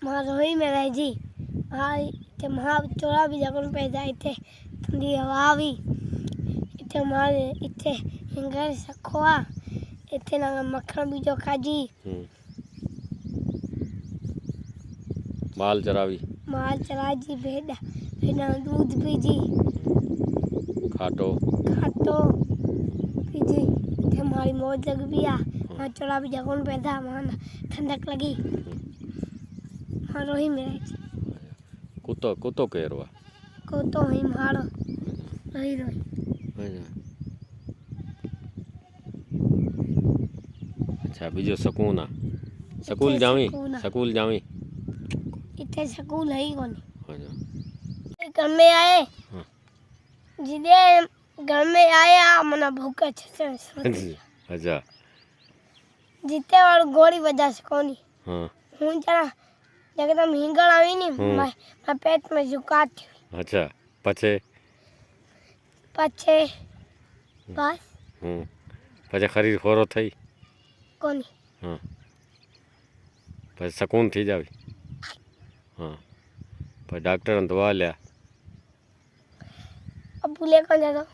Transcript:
मां रोही में रह जी हाँ इतने महा चोरा भी जगन पे जाए थे ठंडी हवा भी इतने मारे इतने हिंगर सखवा इतने ना मक्खन भी जो खाजी माल चरावी जी भेड़ा दूध पीजी खाटो पीजी इतने हमारी मौज लग भी आ मां चोरा भी जगन पे था मां ठंडक लगी मां रोही में रह जी कुत्तो केरवा को तो ही मारो रोही अच्छा बीजो सकून आ स्कूल जावी इतने स्कूल है ही कोनी अच्छा घर में आए जिदे घर में आया मना भूखा छे अच्छा जीते और गोली वजह से कोनी हाँ हूँ जरा एकदम हिंगल आई नी मैं पेट में जुकात थी अच्छा पछे बस पछे खरीद खोरो थई कोनी हाँ पछे सकून थी जावी हाँ पर डॉक्टर ने दवा लिया अब भूले कौन जाता